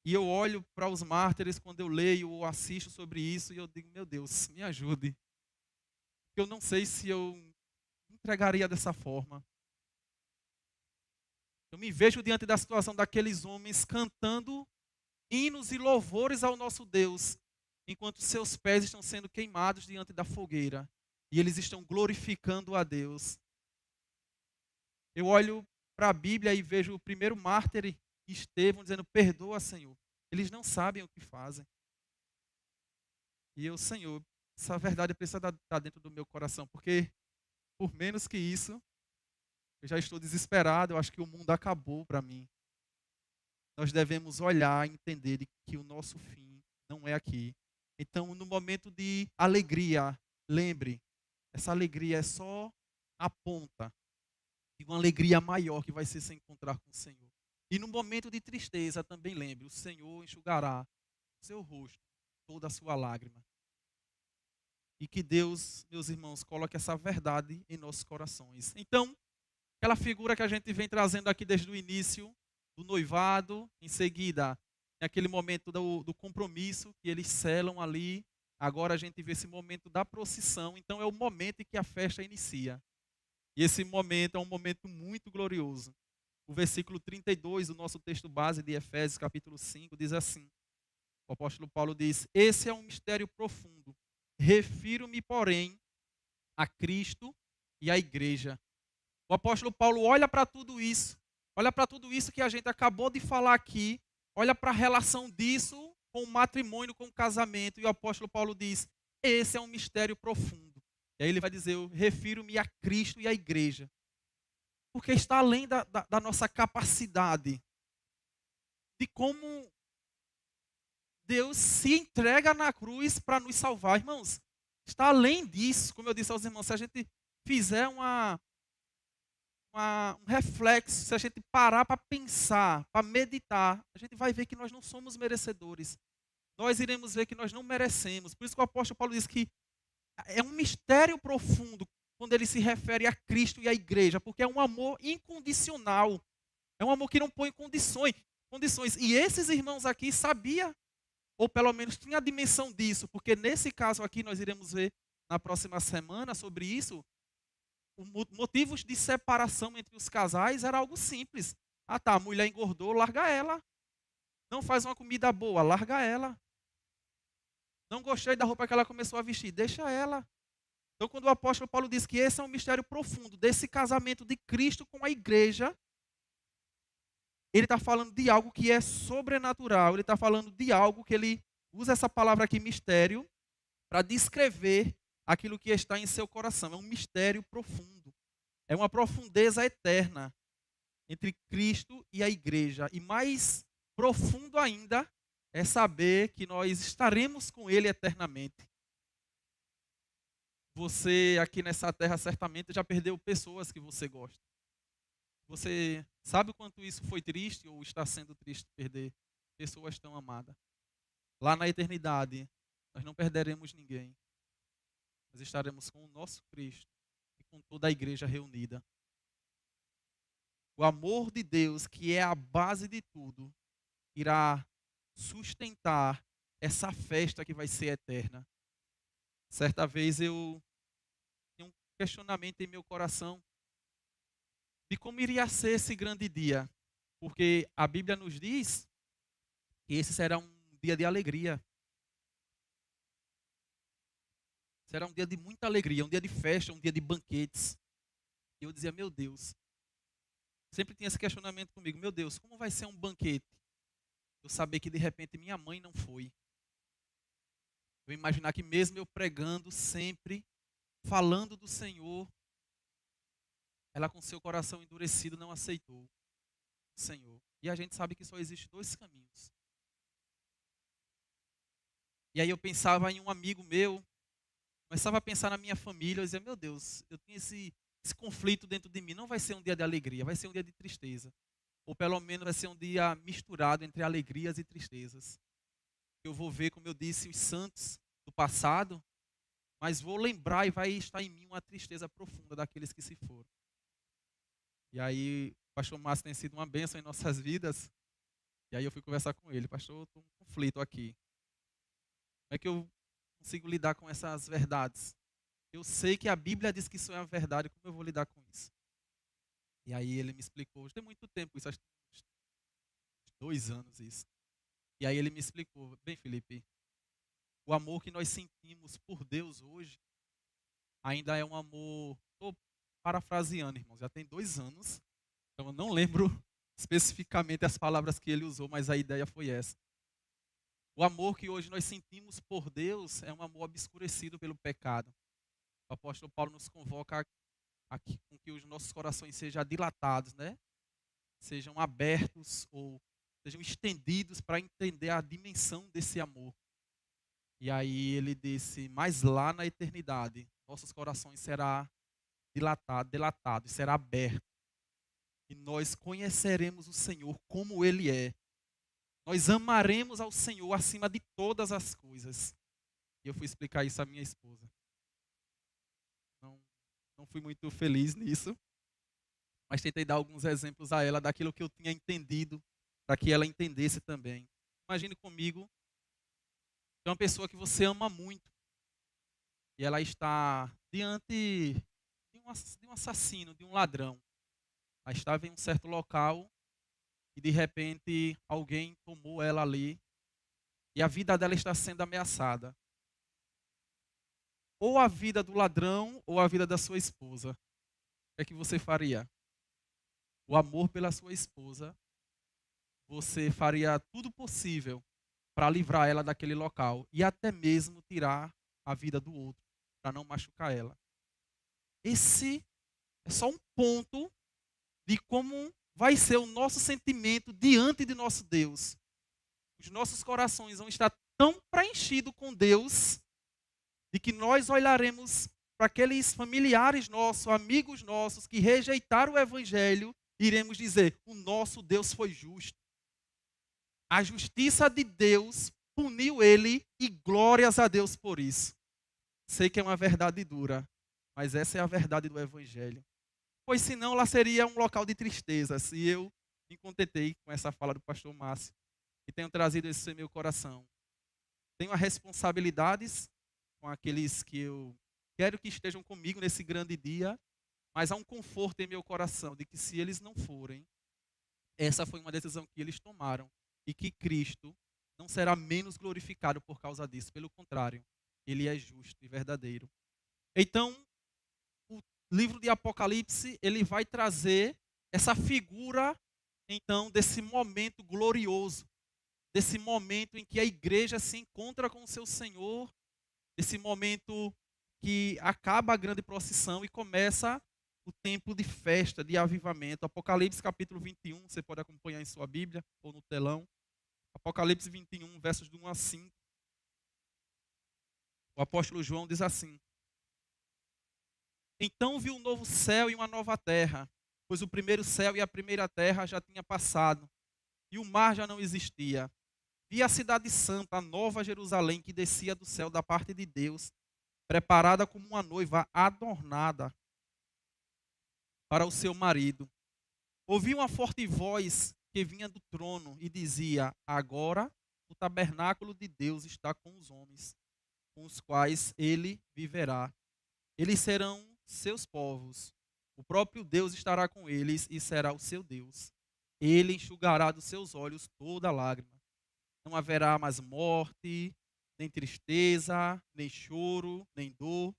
E eu olho para os mártires quando eu leio ou assisto sobre isso e eu digo, meu Deus, me ajude. Eu não sei se eu entregaria dessa forma. Eu me vejo diante da situação daqueles homens cantando hinos e louvores ao nosso Deus, enquanto seus pés estão sendo queimados diante da fogueira e eles estão glorificando a Deus. Eu olho para a Bíblia e vejo o primeiro mártir, Estevão, dizendo, perdoa, Senhor. Eles não sabem o que fazem. E eu, Senhor, essa verdade precisa estar dentro do meu coração, porque por menos que isso, eu já estou desesperado, eu acho que o mundo acabou para mim. Nós devemos olhar e entender que o nosso fim não é aqui. Então, no momento de alegria, lembre, essa alegria é só a ponta de uma alegria maior que vai ser se encontrar com o Senhor. E no momento de tristeza, também lembre, o Senhor enxugará o seu rosto, toda a sua lágrima. E que Deus, meus irmãos, coloque essa verdade em nossos corações. Então, aquela figura que a gente vem trazendo aqui desde o início, do noivado, em seguida, naquele momento do compromisso que eles selam ali. Agora a gente vê esse momento da procissão. Então é o momento em que a festa inicia. E esse momento é um momento muito glorioso. O versículo 32 do nosso texto base de Efésios, capítulo 5, diz assim. O apóstolo Paulo diz, esse é um mistério profundo. Refiro-me, porém, a Cristo e à igreja. O apóstolo Paulo olha para tudo isso que a gente acabou de falar aqui, olha para a relação disso com o matrimônio, com o casamento, e o apóstolo Paulo diz, esse é um mistério profundo. E aí ele vai dizer, eu refiro-me a Cristo e à igreja. Porque está além da nossa capacidade, de como Deus se entrega na cruz para nos salvar. Irmãos, está além disso, como eu disse aos irmãos, se a gente fizer um reflexo, se a gente parar para pensar, para meditar, a gente vai ver que nós não somos merecedores. Nós iremos ver que nós não merecemos. Por isso que o apóstolo Paulo diz que é um mistério profundo quando ele se refere a Cristo e à igreja, porque é um amor incondicional. É um amor que não põe condições. E esses irmãos aqui sabiam, ou pelo menos tinha a dimensão disso, porque nesse caso aqui nós iremos ver na próxima semana sobre isso. Motivos de separação entre os casais era algo simples. Ah tá, a mulher engordou, larga ela. Não faz uma comida boa, larga ela. Não gostei da roupa que ela começou a vestir, deixa ela. Então quando o apóstolo Paulo diz que esse é um mistério profundo desse casamento de Cristo com a igreja, ele está falando de algo que é sobrenatural, ele está falando de algo que ele usa essa palavra aqui, mistério, para descrever aquilo que está em seu coração. É um mistério profundo. É uma profundeza eterna entre Cristo e a igreja. E mais profundo ainda é saber que nós estaremos com Ele eternamente. Você aqui nessa terra certamente já perdeu pessoas que você gosta. Você sabe o quanto isso foi triste ou está sendo triste perder pessoas tão amadas? Lá na eternidade, nós não perderemos ninguém. nós estaremos com o nosso Cristo e com toda a igreja reunida. O amor de Deus, que é a base de tudo, irá sustentar essa festa que vai ser eterna. Certa vez eu tinha um questionamento em meu coração de como iria ser esse grande dia, porque a Bíblia nos diz que esse será um dia de alegria. Será um dia de muita alegria, um dia de festa, um dia de banquetes. E eu dizia, meu Deus, sempre tinha esse questionamento comigo, meu Deus, como vai ser um banquete? Eu saber que de repente minha mãe não foi. Eu imaginar que mesmo eu pregando sempre, falando do Senhor, ela com seu coração endurecido não aceitou o Senhor. E a gente sabe que só existe dois caminhos. E aí eu pensava em um amigo meu, começava a pensar na minha família, eu dizia, meu Deus, eu tenho esse conflito dentro de mim, não vai ser um dia de alegria, vai ser um dia de tristeza. Ou pelo menos vai ser um dia misturado entre alegrias e tristezas. Eu vou ver, como eu disse, os santos do passado, mas vou lembrar e vai estar em mim uma tristeza profunda daqueles que se foram. E aí, o pastor Márcio tem sido uma bênção em nossas vidas. E aí eu fui conversar com ele, pastor, eu estou com um conflito aqui. Como é que eu consigo lidar com essas verdades? Eu sei que a Bíblia diz que isso é a verdade, como eu vou lidar com isso? E aí ele me explicou, tem muito tempo isso, acho que uns 2 anos isso. E aí ele me explicou, bem Felipe, o amor que nós sentimos por Deus hoje ainda é um amor, estou parafraseando, irmãos, já tem 2 anos, então eu não lembro especificamente as palavras que ele usou, mas a ideia foi essa. O amor que hoje nós sentimos por Deus é um amor obscurecido pelo pecado. O apóstolo Paulo nos convoca aqui com que os nossos corações sejam dilatados, né? Sejam abertos ou sejam estendidos para entender a dimensão desse amor. E aí ele disse, mas lá na eternidade, nossos corações será dilatado, será aberto. E nós conheceremos o Senhor como Ele é. Nós amaremos ao Senhor acima de todas as coisas. E eu fui explicar isso à minha esposa. Não fui muito feliz nisso, mas tentei dar alguns exemplos a ela daquilo que eu tinha entendido, para que ela entendesse também. Imagine comigo, é uma pessoa que você ama muito, e ela está diante de um assassino, de um ladrão. Ela estava em um certo local, e de repente alguém tomou ela ali, e a vida dela está sendo ameaçada. Ou a vida do ladrão, ou a vida da sua esposa. O que é que você faria? O amor pela sua esposa, você faria tudo possível para livrar ela daquele local e até mesmo tirar a vida do outro, para não machucar ela. Esse é só um ponto de como vai ser o nosso sentimento diante de nosso Deus. Os nossos corações vão estar tão preenchidos com Deus, de que nós olharemos para aqueles familiares nossos, amigos nossos, que rejeitaram o Evangelho, e iremos dizer, o nosso Deus foi justo. A justiça de Deus puniu ele e glórias a Deus por isso. Sei que é uma verdade dura, mas essa é a verdade do Evangelho. Pois senão lá seria um local de tristeza, se eu me contentei com essa fala do pastor Márcio, e tenho trazido isso em meu coração. Tenho as responsabilidades com aqueles que eu quero que estejam comigo nesse grande dia, mas há um conforto em meu coração de que se eles não forem, essa foi uma decisão que eles tomaram e que Cristo não será menos glorificado por causa disso. Pelo contrário, ele é justo e verdadeiro. Então, o livro de Apocalipse, ele vai trazer essa figura, então, desse momento glorioso, desse momento em que a igreja se encontra com o seu Senhor, desse momento que acaba a grande procissão e começa o tempo de festa, de avivamento. Apocalipse capítulo 21, você pode acompanhar em sua Bíblia ou no telão. Apocalipse 21, versos de 1 a 5. O apóstolo João diz assim: Então vi um novo céu e uma nova terra, pois o primeiro céu e a primeira terra já tinha passado, e o mar já não existia. Vi a cidade santa, a nova Jerusalém, que descia do céu da parte de Deus, preparada como uma noiva adornada para o seu marido. Ouvi uma forte voz que vinha do trono e dizia: agora o tabernáculo de Deus está com os homens, com os quais ele viverá. Eles serão seus povos. O próprio Deus estará com eles e será o seu Deus. Ele enxugará dos seus olhos toda lágrima. Não haverá mais morte, nem tristeza, nem choro, nem dor,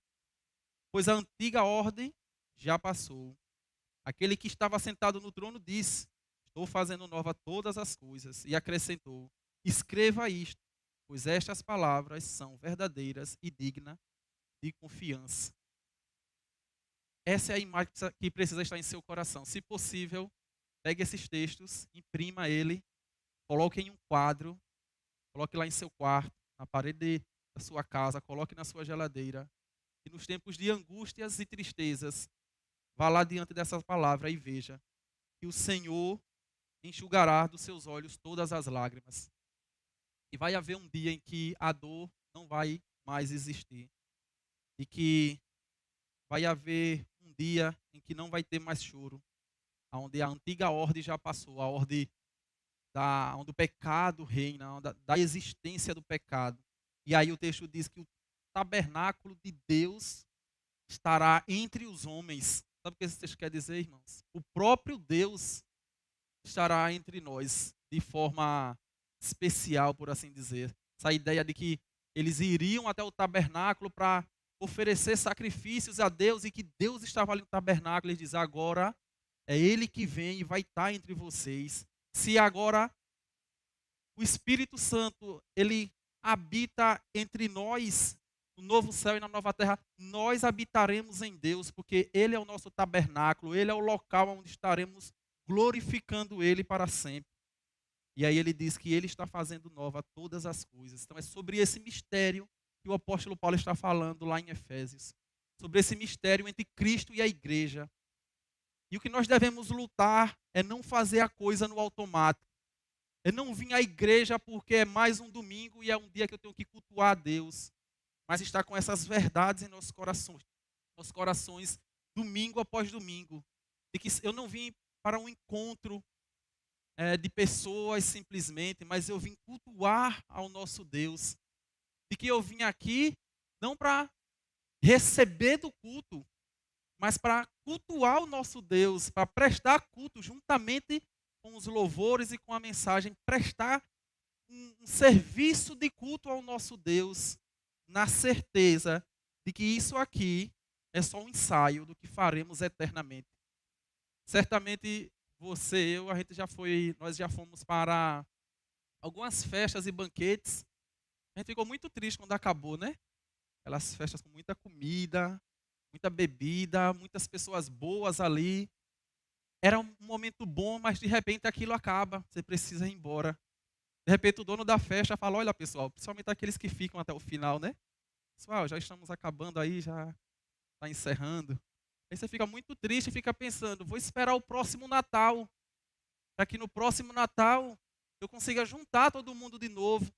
pois a antiga ordem já passou. Aquele que estava sentado no trono disse: estou fazendo nova todas as coisas. E acrescentou: escreva isto, pois estas palavras são verdadeiras e dignas de confiança. Essa é a imagem que precisa estar em seu coração. Se possível, pegue esses textos, imprima ele, coloque em um quadro, coloque lá em seu quarto, na parede da sua casa, coloque na sua geladeira. E nos tempos de angústias e tristezas, vá lá diante dessa palavra e veja que o Senhor enxugará dos seus olhos todas as lágrimas. E vai haver um dia em que a dor não vai mais existir. E que vai haver um dia em que não vai ter mais choro. Onde a antiga ordem já passou, a ordem onde o pecado reina, da existência do pecado. E aí o texto diz que o tabernáculo de Deus estará entre os homens. Sabe o que esse texto quer dizer, irmãos? O próprio Deus estará entre nós de forma especial, por assim dizer. Essa ideia de que eles iriam até o tabernáculo para oferecer sacrifícios a Deus e que Deus estava ali no tabernáculo. Ele diz: agora é Ele que vem e vai estar entre vocês. Se agora o Espírito Santo ele habita entre nós, no novo céu e na nova terra, nós habitaremos em Deus, porque Ele é o nosso tabernáculo, Ele é o local onde estaremos glorificando Ele para sempre. E aí ele diz que Ele está fazendo nova todas as coisas. Então é sobre esse mistério que o apóstolo Paulo está falando lá em Efésios. Sobre esse mistério entre Cristo e a igreja. E o que nós devemos lutar é não fazer a coisa no automático. É não vir à igreja porque é mais um domingo e é um dia que eu tenho que cultuar a Deus. Mas estar com essas verdades em nossos corações, domingo após domingo. De que eu não vim para um encontro de pessoas simplesmente, mas eu vim cultuar ao nosso Deus. De que eu vim aqui não para receber do culto, mas para cultuar o nosso Deus, para prestar culto juntamente com os louvores e com a mensagem, prestar um serviço de culto ao nosso Deus, na certeza de que isso aqui é só um ensaio do que faremos eternamente. Certamente você, a gente nós já fomos para algumas festas e banquetes. A gente ficou muito triste quando acabou, né? Aquelas festas com muita comida, muita bebida, muitas pessoas boas ali. Era um momento bom, mas de repente aquilo acaba. Você precisa ir embora. De repente o dono da festa fala: olha pessoal, principalmente aqueles que ficam até o final, né? Pessoal, já estamos acabando aí, já está encerrando. Aí você fica muito triste e fica pensando: vou esperar o próximo Natal, para que no próximo Natal eu consiga juntar todo mundo de novo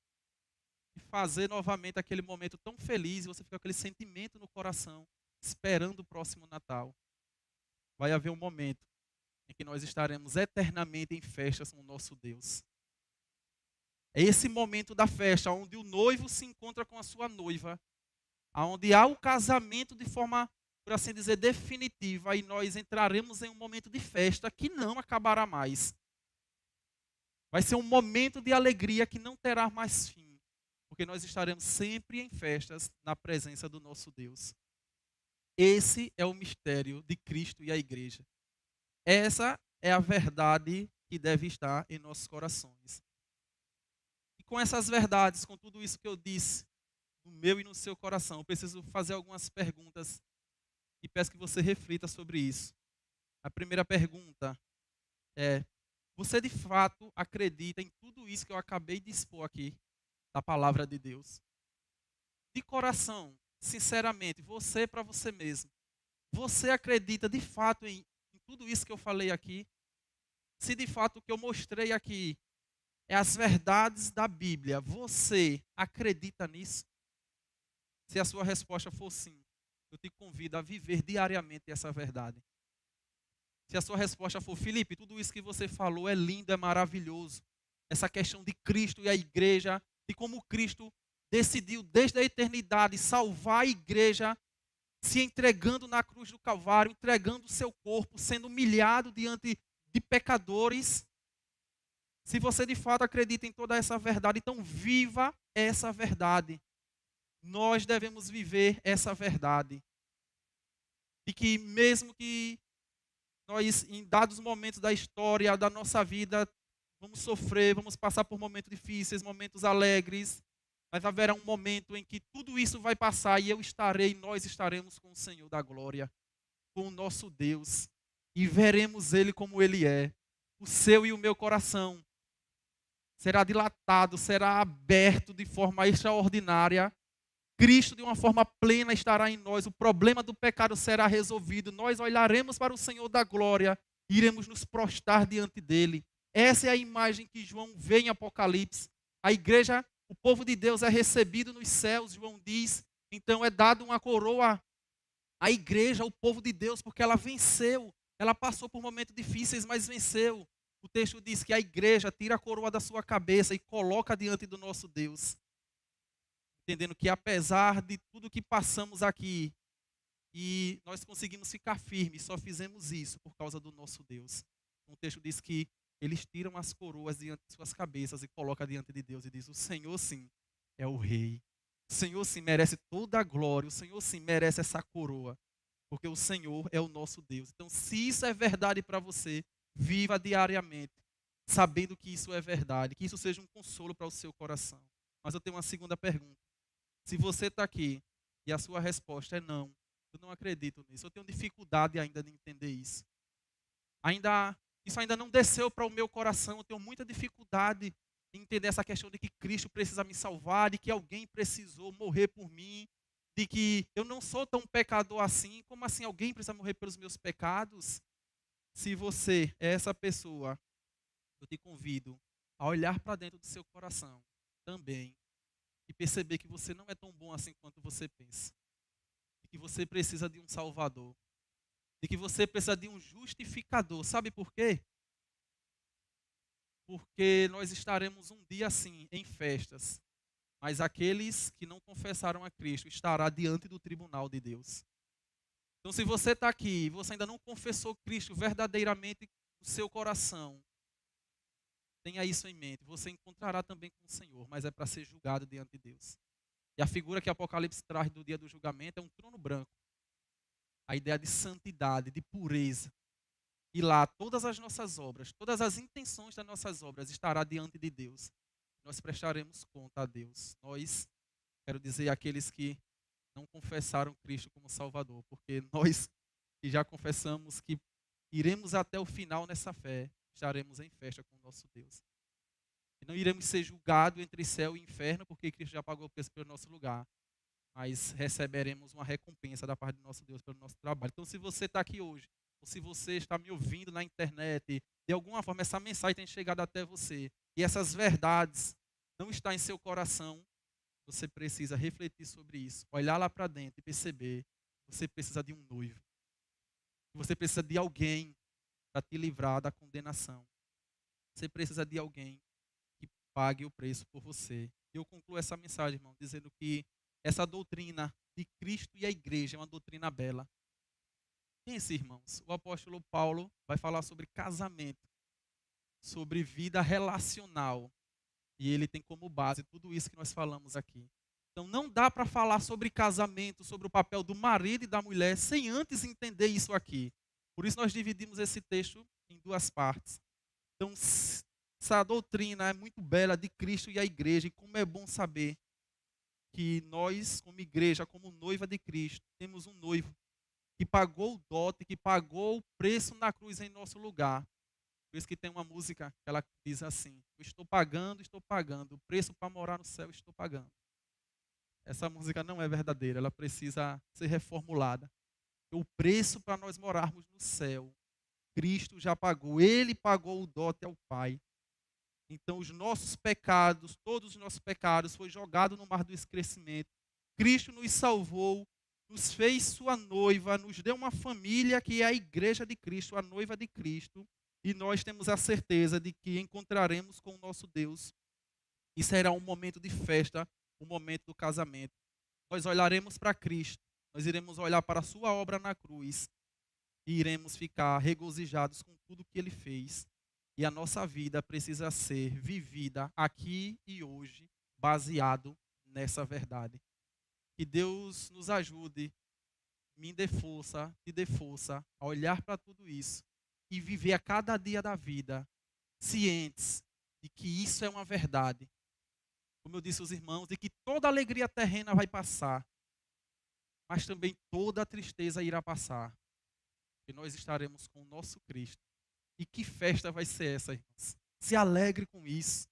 e fazer novamente aquele momento tão feliz. E você fica com aquele sentimento no coração, esperando o próximo Natal. Vai haver um momento em que nós estaremos eternamente em festas com o nosso Deus. É esse momento da festa, onde o noivo se encontra com a sua noiva, onde há o casamento de forma, por assim dizer, definitiva, e nós entraremos em um momento de festa que não acabará mais. Vai ser um momento de alegria que não terá mais fim, porque nós estaremos sempre em festas na presença do nosso Deus. Esse é o mistério de Cristo e a igreja. Essa é a verdade que deve estar em nossos corações. E com essas verdades, com tudo isso que eu disse, no meu e no seu coração, eu preciso fazer algumas perguntas e peço que você reflita sobre isso. A primeira pergunta é: você de fato acredita em tudo isso que eu acabei de expor aqui, da palavra de Deus? De coração, sinceramente, você para você mesmo, você acredita de fato em tudo isso que eu falei aqui? Se de fato o que eu mostrei aqui é as verdades da Bíblia, você acredita nisso? Se a sua resposta for sim, eu te convido a viver diariamente essa verdade. Se a sua resposta for, Felipe, tudo isso que você falou é lindo, é maravilhoso. Essa questão de Cristo e a igreja, de como Cristo decidiu desde a eternidade salvar a igreja, se entregando na cruz do Calvário, entregando o seu corpo, sendo humilhado diante de pecadores. Se você de fato acredita em toda essa verdade, então viva essa verdade. Nós devemos viver essa verdade. E que mesmo que nós, em dados momentos da história, da nossa vida, vamos sofrer, vamos passar por momentos difíceis, momentos alegres, mas haverá um momento em que tudo isso vai passar e eu estarei, nós estaremos com o Senhor da glória, com o nosso Deus, e veremos Ele como Ele é. O seu e o meu coração será dilatado, será aberto de forma extraordinária. Cristo, de uma forma plena, estará em nós. O problema do pecado será resolvido. Nós olharemos para o Senhor da glória e iremos nos prostrar diante dele. Essa é a imagem que João vê em Apocalipse. A igreja, o povo de Deus é recebido nos céus, João diz. Então é dado uma coroa à igreja, ao povo de Deus, porque ela venceu. Ela passou por momentos difíceis, mas venceu. O texto diz que a igreja tira a coroa da sua cabeça e coloca diante do nosso Deus. Entendendo que apesar de tudo que passamos aqui, e nós conseguimos ficar firmes, só fizemos isso por causa do nosso Deus. O texto diz que eles tiram as coroas diante de suas cabeças e colocam diante de Deus e diz: o Senhor sim é o rei. O Senhor sim merece toda a glória. O Senhor sim merece essa coroa. Porque o Senhor é o nosso Deus. Então, se isso é verdade para você, viva diariamente, sabendo que isso é verdade, que isso seja um consolo para o seu coração. Mas eu tenho uma segunda pergunta. Se você está aqui e a sua resposta é não, eu não acredito nisso, eu tenho dificuldade ainda de entender isso. Isso ainda não desceu para o meu coração, eu tenho muita dificuldade de entender essa questão de que Cristo precisa me salvar, de que alguém precisou morrer por mim, de que eu não sou tão pecador assim, como assim alguém precisa morrer pelos meus pecados? Se você é essa pessoa, eu te convido a olhar para dentro do seu coração também e perceber que você não é tão bom assim quanto você pensa. E que você precisa de um Salvador. E que você precisa de um justificador. Sabe por quê? Porque nós estaremos um dia assim, em festas. Mas aqueles que não confessaram a Cristo estará diante do tribunal de Deus. Então, se você está aqui e você ainda não confessou Cristo verdadeiramente no seu coração, tenha isso em mente. Você encontrará também com o Senhor, mas é para ser julgado diante de Deus. E a figura que Apocalipse traz do dia do julgamento é um trono branco. A ideia de santidade, de pureza. E lá todas as nossas obras, todas as intenções das nossas obras estará diante de Deus. Nós prestaremos conta a Deus. Nós, quero dizer, aqueles que não confessaram Cristo como Salvador, porque nós que já confessamos que iremos até o final nessa fé, estaremos em festa com o nosso Deus. E não iremos ser julgados entre céu e inferno, porque Cristo já pagou o preço pelo nosso lugar. Mas receberemos uma recompensa da parte do nosso Deus pelo nosso trabalho. Então, se você está aqui hoje, ou se você está me ouvindo na internet, de alguma forma essa mensagem tem chegado até você, e essas verdades não estão em seu coração, você precisa refletir sobre isso, olhar lá para dentro e perceber que você precisa de um noivo. Você precisa de alguém para te livrar da condenação. Você precisa de alguém que pague o preço por você. Eu concluo essa mensagem, irmão, dizendo que essa doutrina de Cristo e a igreja é uma doutrina bela. Pense, irmãos, o apóstolo Paulo vai falar sobre casamento, sobre vida relacional. E ele tem como base tudo isso que nós falamos aqui. Então não dá para falar sobre casamento, sobre o papel do marido e da mulher, sem antes entender isso aqui. Por isso nós dividimos esse texto em duas partes. Então essa doutrina é muito bela de Cristo e a igreja, e como é bom saber que nós, como igreja, como noiva de Cristo, temos um noivo que pagou o dote, que pagou o preço na cruz em nosso lugar. Por isso que tem uma música que ela diz assim: eu estou pagando, o preço para morar no céu estou pagando. Essa música não é verdadeira, ela precisa ser reformulada. O preço para nós morarmos no céu, Cristo já pagou, Ele pagou o dote ao Pai. Então os nossos pecados, todos os nossos pecados, foi jogado no mar do esquecimento. Cristo nos salvou, nos fez sua noiva, nos deu uma família que é a igreja de Cristo, a noiva de Cristo, e nós temos a certeza de que encontraremos com o nosso Deus e será um momento de festa, o momento do casamento. Nós olharemos para Cristo, nós iremos olhar para a sua obra na cruz e iremos ficar regozijados com tudo que ele fez. E a nossa vida precisa ser vivida aqui e hoje, baseado nessa verdade. Que Deus nos ajude, me dê força, te dê força a olhar para tudo isso e viver a cada dia da vida cientes de que isso é uma verdade. Como eu disse aos irmãos, de que toda alegria terrena vai passar, mas também toda a tristeza irá passar. E nós estaremos com o nosso Cristo. E que festa vai ser essa, irmãos? Se alegre com isso.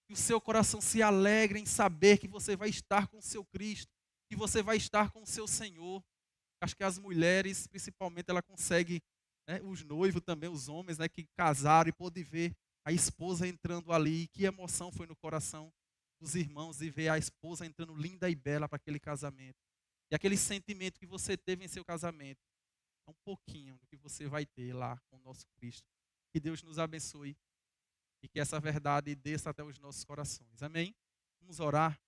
Que o seu coração se alegre em saber que você vai estar com o seu Cristo, que você vai estar com o seu Senhor. Acho que as mulheres, principalmente, ela consegue, né, os noivos também, os homens, né, que casaram e pôde ver a esposa entrando ali. Que emoção foi no coração dos irmãos de ver a esposa entrando linda e bela para aquele casamento. E aquele sentimento que você teve em seu casamento é um pouquinho do que você vai ter lá com o nosso Cristo. Que Deus nos abençoe e que essa verdade desça até os nossos corações. Amém? Vamos orar.